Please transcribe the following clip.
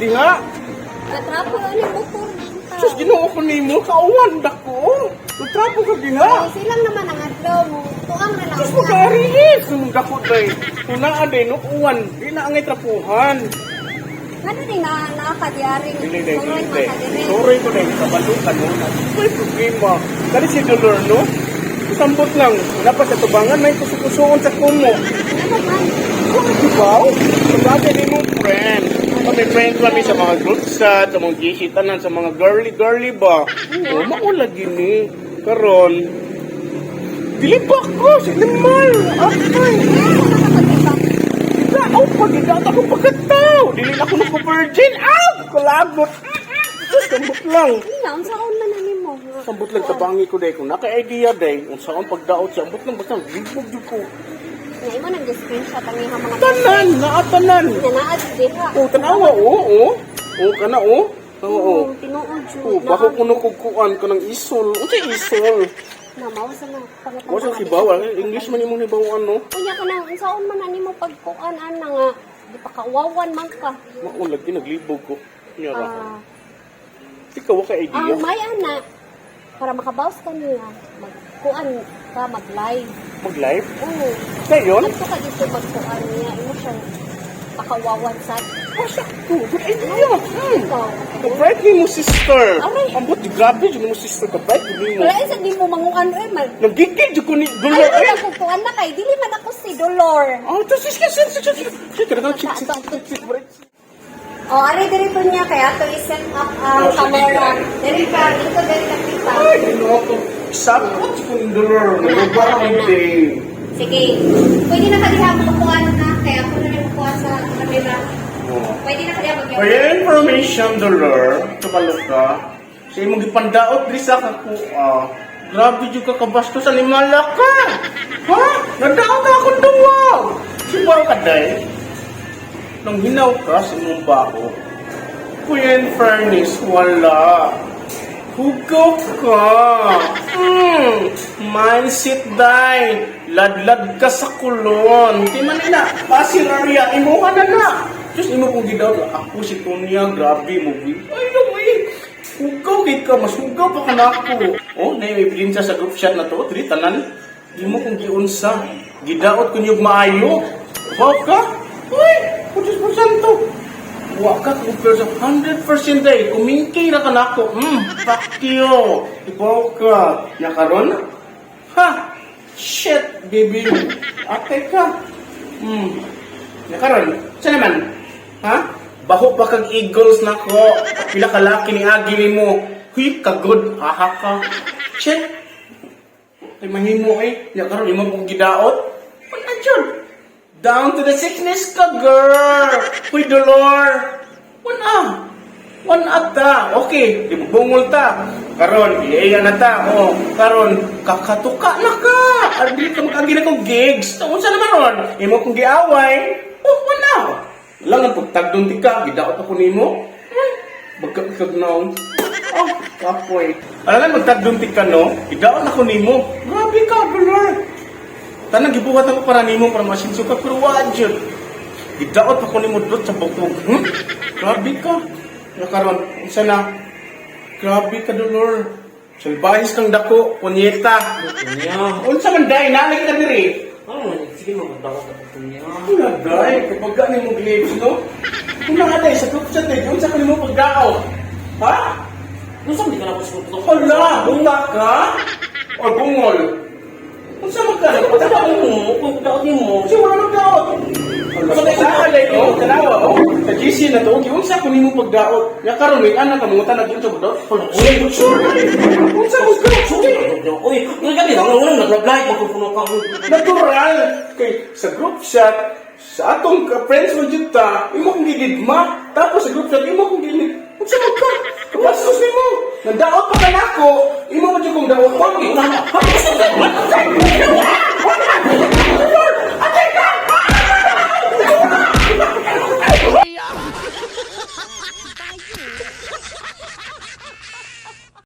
diha. Natrapo ni mo po. Sus, ginoo ko nimo, kauwan dako. Utrapo ka diha. Silang naman ang adlaw mo. Tuang na lang. Sus, mag-aris. Nung dako day. Tunaan day, no, uwan. Di na angay trapuhan. Ano din na nakakadyari? Dili day, Tuloy dili day. makadiri. Sorry ko day, kabalutan mo. May problema. Kali si Dolor, no? Sambot lang. Wala pa sa tubangan, may kusukusuon sa kumo. Ano man? Oh, diba? Sabi ni mong friend. Kami friend kami sa mga group chat, sa mga gisitanan, sa mga girly ba? Oh, maula gini. Karon, dili pa ako, sinimal. Atay. Ika, pag-idat ako pagkataw. Dili na ako nagpo-virgin. Kalagot. Sambot lang. Ang saon man ani mo. Sambot lang tabangi ko day. Kung naka-idea day, kung saan pagdaot, sambot lang basta. Libog yun ko. Nga imo nang screenshot ang iha mga Tanan, naatanan. Nanaad diha. Oh, tanawa, oo. Oh, kana, oo. Oo. Tinuod Oh, jud. bako kuno kukuan ka ng isol. Unsay isol? Namaw sa na. O sa kibawa, English man imong nibawan no. Kunya ka nang unsaon man ani mo pagkuan ana nga di pa kawawan man ka. Maulag naglibog ko. Nyara. Ah, Ikaw ka idea. ang may ana para makabawas ka niya magkuan ka mag-live. Mag-live? Oo. Kayon? Ito ka dito magkuan niya imo siya pakawawan sa Oh, sakto. Good idea. ikaw. Ka-bright ni mo sister. Aray. Ambot, di grabe yung mo sister. Ka-bright ni mo. Wala isa di mo manguan man. Nagigid ko ni Ay, Dolor. wala ko kuan na kay dili man ako si Dolor. Oh, to sis. Kada chik. Oh, ari diri po niya kaya to i-set up ang camera. Diri ka dito diri ka kita. Ay, niloko. Sapot ko ni Dolor. Nagbawa ko day. Sige. Pwede na kadiha mo kuan na kaya ako na lang kuha sa camera. Pwede na kadiha For your information, Dolor, kapalo ka, sa imong gipandaot diri sa kaku, grabe jud ka kabastos sa limala ka. Ha? Nadaot ka akong duwag. Sibaw ka, day. Nung hinaw ka sa imong baho, kuya in fairness, wala. Hugaw ka. Mindset, day. Ladlad ka sa kulon. Di man nila, pasir area, imo ka na. Diyos, imo kong gidaw, ako si Tonya, grabe mo. Ay, no, hugaw kit ka, mas hugaw pa ka na ako. Oh, na may prinsya sa group chat na to, tri, tanan. Imo kong giunsa, gidaot ko niyog maayo. Wow ka? Uy, Diyos mo santo. Wa ka compare sa 100% day, kumingkay na ka na ako. Fuck you. Ibaw ka. Yakaron? Ha? Shit, baby. Ate ka. Yakaron? Saan naman? Ha? Baho pa kag eagles na ko. Pila ka laki ni agi mo. Huy, kagod. Aha ka. Shit. Ay mahimo eh. Ya karon imo kong gidaot. Wala dyan. Down to the sickness ka, girl. Huy, Dolor. Wala. Wala ta. Okay. Di mo bungol ta. Karon, iya na ta. Oh, karon, kakatuka na ka. Ardi ka makagi na kong gigs. Unsa naman ron? Imo kong giaway. Oh, wala. Lang ang pagtagdon ti ka, gidaot ako nimo. Bagkag naon. Oh, kapoy. Alam magtagdon ti ka no, gidaot ako nimo. Grabe ka, Dolor. Tanang gibuhat ako para nimo para masinso ka pero wajud. Gidaot ako nimo dot sa bukog. Grabe ka. Nakaron, unsa na? Grabe ka, Dolor. Salbahis kang dako, punyeta. Kunya. Unsa man dai nalay ka diri? Sige magdawa ka kunya. Wala dai, kapag gani mo glitch, no? Kung nakaday sa group chat eh, unsa ka nimo pagdao? Ha? Nung di ka na pasok to? Hala, bunga ka? O bungol? Unsa man ka? Pagdaot mo, pagdaot mo. Kasi wala nagdaot. Sa alay ko, tanawa, oh. Sa GC na to, unsa ko nimo pagdaot? Ya karon may anak ka mo tanag unsa pagdaot? Uy, sure. Unsa mo ka? Uy, nagkali lang wala nag-reply magpupuno ka. Natural kay sa group chat sa atong friends mo jud ta, imo kong gididma, tapos sa group chat imo kong ginid. Unsa man ka? Kapastos nimo. Nagdaot pa ka nako, imo man jud kong daot ko. Ay,